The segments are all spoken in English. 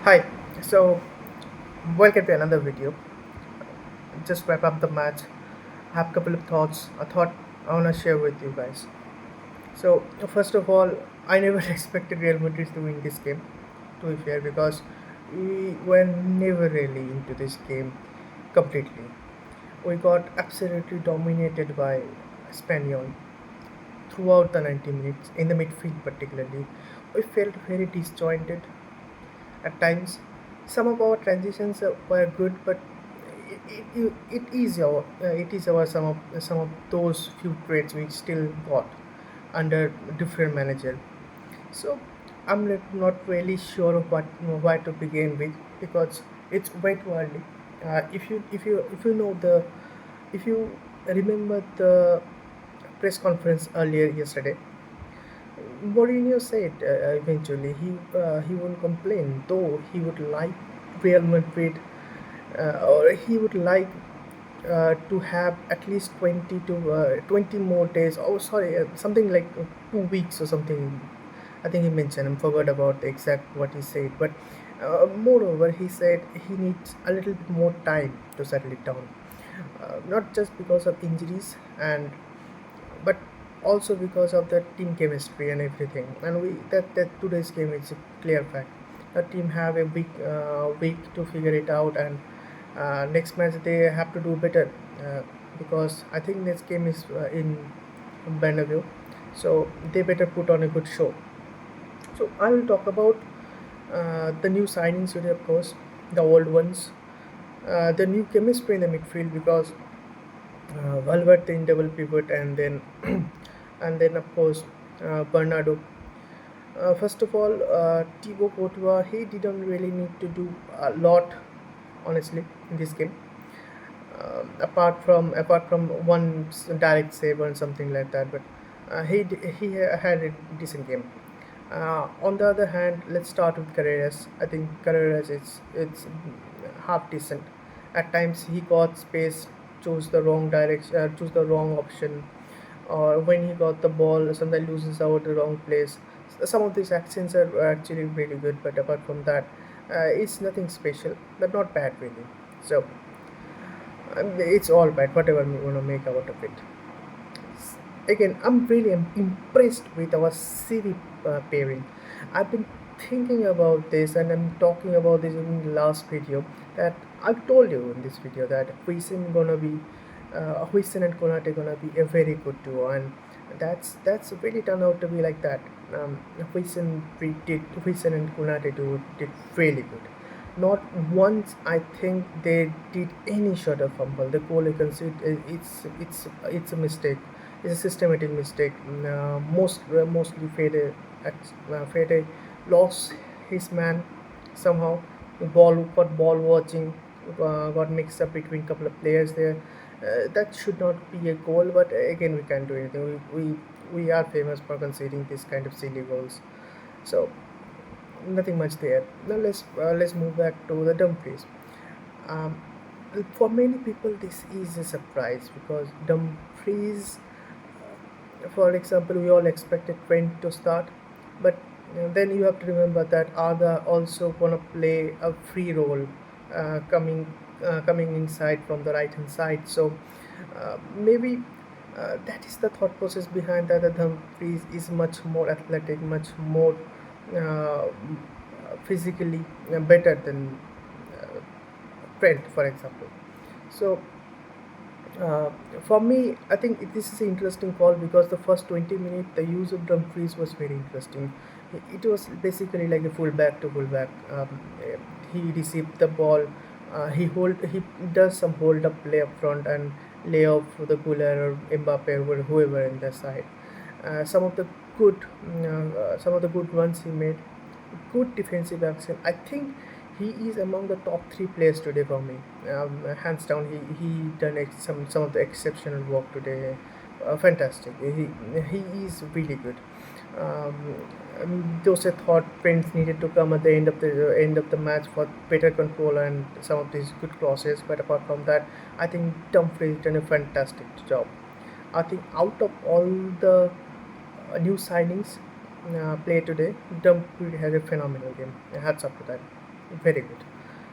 Hi, so welcome to another video. Just wrap up the match. I have a couple of thoughts. I thought I wanna share with you guys. So first of all, I never expected Real Madrid to win this game. To be fair, because we were never really into this game completely. We got absolutely dominated by Espanyol throughout the 90 minutes in the midfield, particularly. We felt very disjointed at times. Some of our transitions were good, but it is our some of those few traits we still got under different manager. So I'm not really sure of what where to begin with because it's way too early. If you know the if you remember the press conference earlier yesterday, Mourinho said eventually he won't complain, though he would like Real Madrid or he would like to have at least 20 more days. Oh, sorry, something like 2 weeks or something. I think he mentioned. I forgot about the exact what he said, but moreover, he said he needs a little bit more time to settle it down, not just because of injuries and but also because of the team chemistry and everything. And we that today's game is a clear fact. The team have a week to figure it out, and next match they have to do better because I think this game is in Bernabeu, so they better put on a good show. So I will talk about the new signings today, of course, the old ones, the new chemistry in the midfield because Valverde in double pivot, and then and then of course Bernardo. First of all, Thibaut Courtois, he didn't really need to do a lot, honestly, in this game. Apart from one direct save or something like that, but had a decent game. On the other hand, let's start with Carreras. I think Carreras it's half decent. At times he got space, chose the wrong direction, choose the wrong option, or when he got the ball, sometimes loses out the wrong place. Some of these actions are actually really good, but apart from that, it's nothing special, but not bad really. So it's all bad, whatever we want to make out of it. Again, I'm really impressed with our CV pairing. I've been thinking about this and I'm talking about this in the last video that I've told you in this video that Huijsen and Konate gonna be a very good duo, and that's really turned out to be like that. Huijsen and Konate duo did really good. Not once I think they did any shot of fumble. The goal you can see it's a mistake. It's a systematic mistake. Mostly Fede lost his man somehow. The ball watching, got mixed up between a couple of players there. That should not be a goal, but again we can't do anything. We are famous for conceding this kind of silly goals. So nothing much there. Now let's move back to the Dumfries. Um, for many people, this is a surprise because Dumfries, for example, we all expected Trent to start, but then you have to remember that Arda also gonna play a free role, coming inside from the right hand side. So maybe that is the thought process behind that. The Dumfries is much more athletic, much more uh, physically better than uh, Trent, for example. So uh, for me, I think this is an interesting call because the first 20 minutes, the use of Dumfries was very interesting. It was basically like a fullback to fullback. He received the ball, he does some hold up play up front and lay off the Guler or Mbappe or whoever in the side. Some of the some of the good runs he made, good defensive action. I think he is among the top three players today for me. Hands down, he done some of the exceptional work today. Fantastic. He is really good. Those I thought Prince needed to come at the end of the match for better control and some of these good crosses. But apart from that, I think Dumfries done a fantastic job. I think out of all the new signings played today, Dumfries had a phenomenal game. Hats up to that. Very good.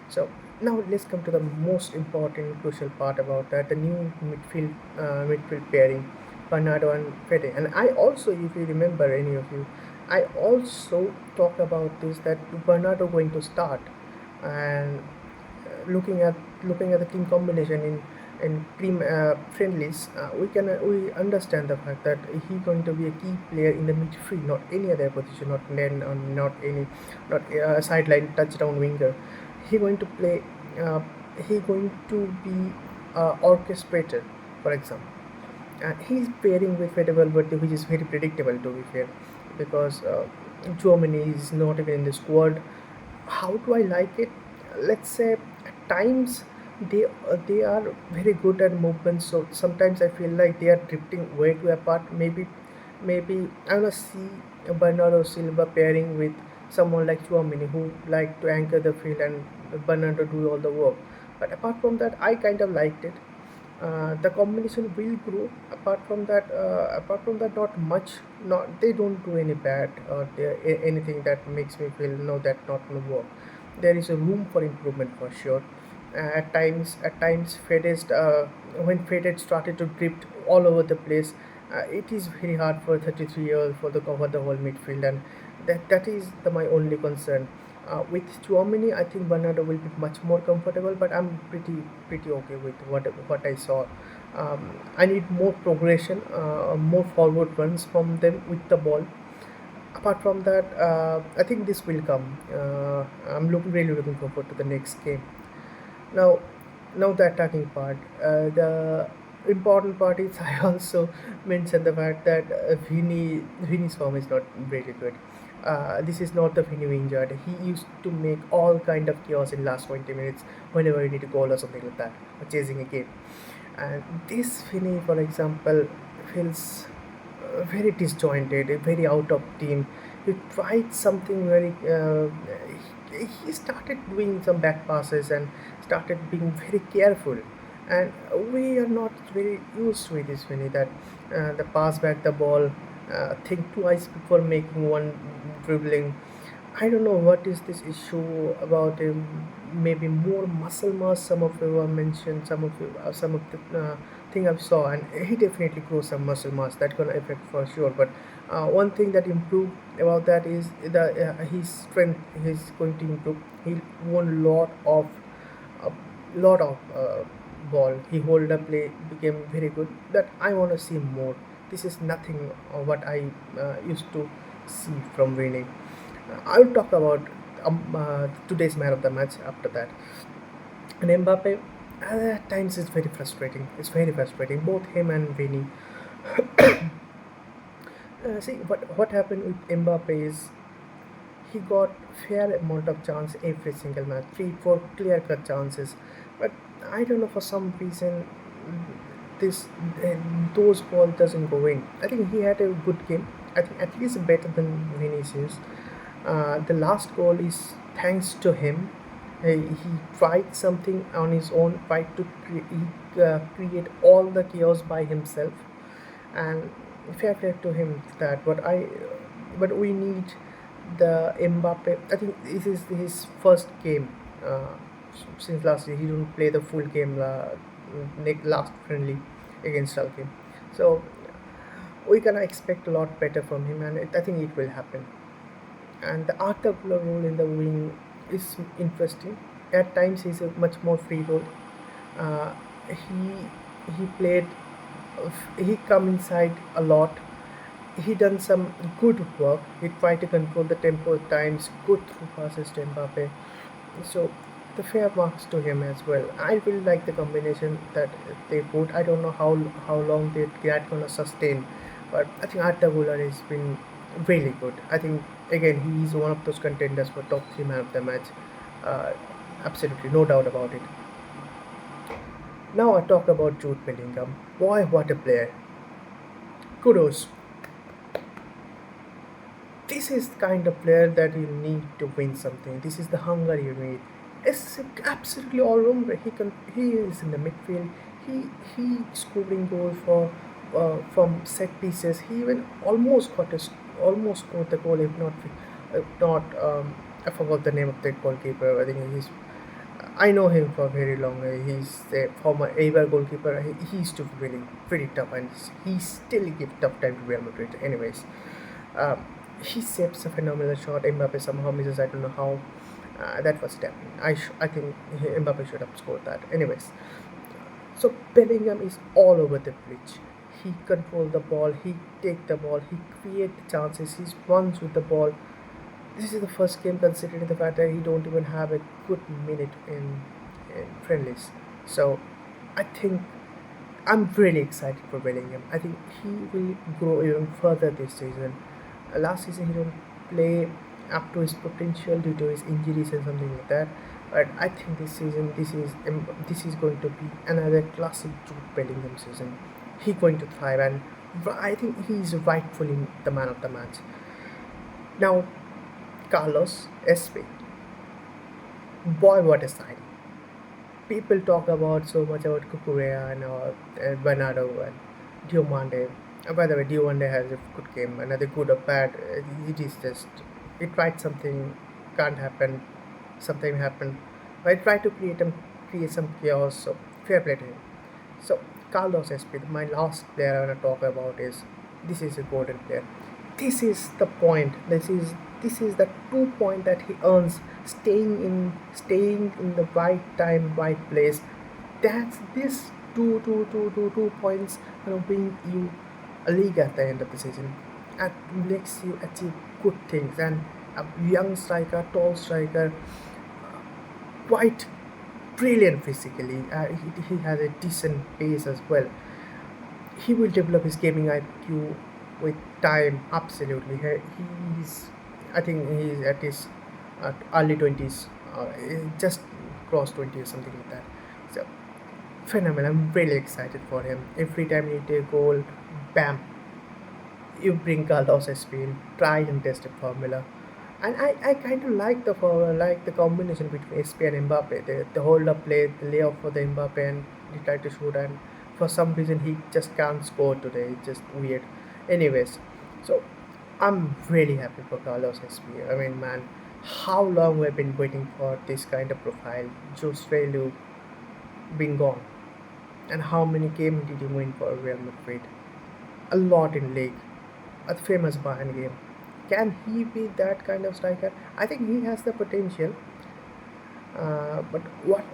So now let's come to the most important, crucial part about that: the new midfield pairing, Bernardo and Fede. And I also, if you remember, any of you, I also talked about this, that Bernardo going to start, and looking at the team combination in friendlies, we understand the fact that he going to be a key player in the midfield, not any other position, not then or not any, not sideline touchdown winger. He going to play. Uh, he going to be orchestrator, for example. He's pairing with Fede Valverde, which is very predictable to be fair, because Germany is not even in the squad. How do I like it? Let's say at times they are very good at movement. So sometimes I feel like they are drifting way too apart. Maybe I wanna see Bernardo Silva pairing with someone like Chouamini, who like to anchor the field and Bernardo do all the work. But apart from that, I kind of liked it. The combination will grow. Apart from that, not much. Not they don't do any bad or anything that makes me feel no, that not gonna work. There is a room for improvement for sure. At times, when Faded started to drift all over the place, it is very hard for 33 years for the cover the whole midfield, and that is my only concern. With Chouamini, I think Bernardo will be much more comfortable, but I'm pretty okay with what I saw. I need more progression, more forward runs from them with the ball. Apart from that, I think this will come. I'm really looking forward to the next game. Now, the attacking part. The important part is I also mentioned the fact that Vini's form is not very good. This is not the Vini we injured. He used to make all kind of chaos in last 20 minutes whenever you need a goal or something like that, or chasing a game. And this Vini, for example, feels very disjointed, very out of team. He tried something very. He started doing some back passes and started being very careful, and we are not very used to this Vinny, that the pass back the ball, think twice before making one dribbling. I don't know what is this issue about him. Maybe more muscle mass. Some of you have mentioned some of the thing I saw, and he definitely grows some muscle mass. That's gonna affect for sure. But one thing that improved about that is the his strength. He's going to improve. He won a lot of ball. He hold up play became very good. That I want to see more. This is nothing what I used to see from winning. I'll talk about today's man of the match after that. And Mbappe, at times, is very frustrating. It's very frustrating. Both him and Vinny. See what happened with Mbappe is he got fair amount of chance every single match, 3 4 clear cut chances. But I don't know, for some reason this those ball doesn't go in. I think he had a good game. I think at least better than Vinicius. The last goal is thanks to him. He tried something on his own, tried to create all the chaos by himself, and fair play to him for that. But we need the Mbappe. I think this is his first game since last year. He didn't play the full game last friendly against Schalke, so we can expect a lot better from him, and I think it will happen. And the Arthur Güler role in the wing is interesting. At times, he's a much more free role. Uh, he played. He come inside a lot. He done some good work. He tried to control the tempo at times. Good through passes to Mbappe. So the fair marks to him as well. I really like the combination that they put. I don't know how long that gonna sustain, but I think Arda Güler has been really good. I think again he is one of those contenders for top three man of the match. Uh, Absolutely, no doubt about it. Now I talk about Jude Bellingham. Boy, what a player! Kudos. This is the kind of player that you need to win something. This is the hunger you need. It's absolutely all rounder. He is in the midfield. He scoring goal for from set pieces. He even almost got almost scored the goal, if not I forgot the name of the goalkeeper. I think he's. I know him for very long. He's a former Eibar goalkeeper. He used to be really pretty tough, and he still gives tough time to Real Madrid. Anyways, um, he saves a phenomenal shot. Mbappe somehow misses. I don't know how. That was definitely. I think Mbappe should have scored that. Anyways, so Bellingham is all over the pitch. He controls the ball. He take the ball. He create the chances. He runs with the ball. This is the first game considering the fact that he don't even have a good minute in friendlies. So I think I'm really excited for Bellingham. I think he will grow even further this season. Last season he didn't play up to his potential due to his injuries and something like that. But I think this season this is going to be another classic Jude Bellingham season. He's going to thrive, and I think he's rightfully the man of the match. Now, Carlos Espi, boy, what a signing! People talk about so much about Kukurea and Bernardo and Diomande. By the way, Diomande has a good game, another good or bad. It is just he tried something, can't happen, something happened. I tried to create some chaos. So fair play to him. So Carlos SP, my last player I want to talk about is this is a golden player. This is the point. This is the 2 point that he earns staying in the right time, right place. That's this 2 points bring you a league at the end of the season and makes you achieve good things. And a young striker, tall striker, quite brilliant physically. He has a decent pace as well. He will develop his gaming IQ with time. Absolutely, he's. I think he's at his early 20s, just crossed 20 or something like that. So phenomenal. I'm really excited for him. Every time you take a goal, bam, you bring Carlos Spain, try and test a formula. And I kind of like the formula, like the combination between SP and Mbappe. The hold up play, the layoff for the Mbappe, and he tried to shoot, and for some reason he just can't score today. It's just weird. Anyways, so I'm really happy for Carlos SP. I mean, man, how long we've been waiting for this kind of profile. Jose Lu being gone, and how many games did he win for Real Madrid? A lot in league, a famous Bayern game. Can he be that kind of striker? I think he has the potential, but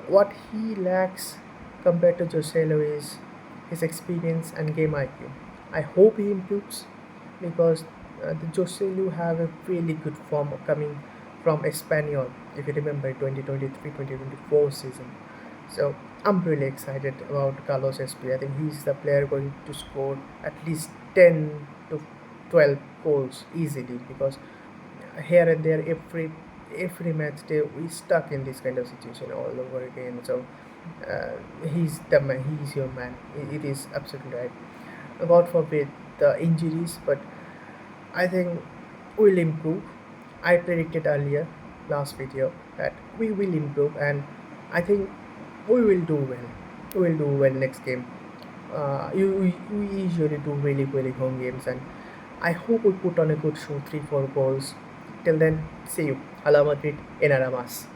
what he lacks compared to Joselu is his experience and game IQ. I hope he improves because the Joselu have a really good form coming from Espanyol, if you remember 2023-2024 season. So I'm really excited about Carlos SP. I think he's the player going to score at least 10 to 12 goals easily because here and there every match day we stuck in this kind of situation all over again. So he's the man. He's your man. It is absolutely right. God forbid the injuries, but I think we'll improve. I predicted earlier last video that we will improve, and I think we will do well. We will do well next game. We usually do really home games, and I hope we put on a good show, 3 4 goals. Till then, see you. Hala Madrid, enaramas.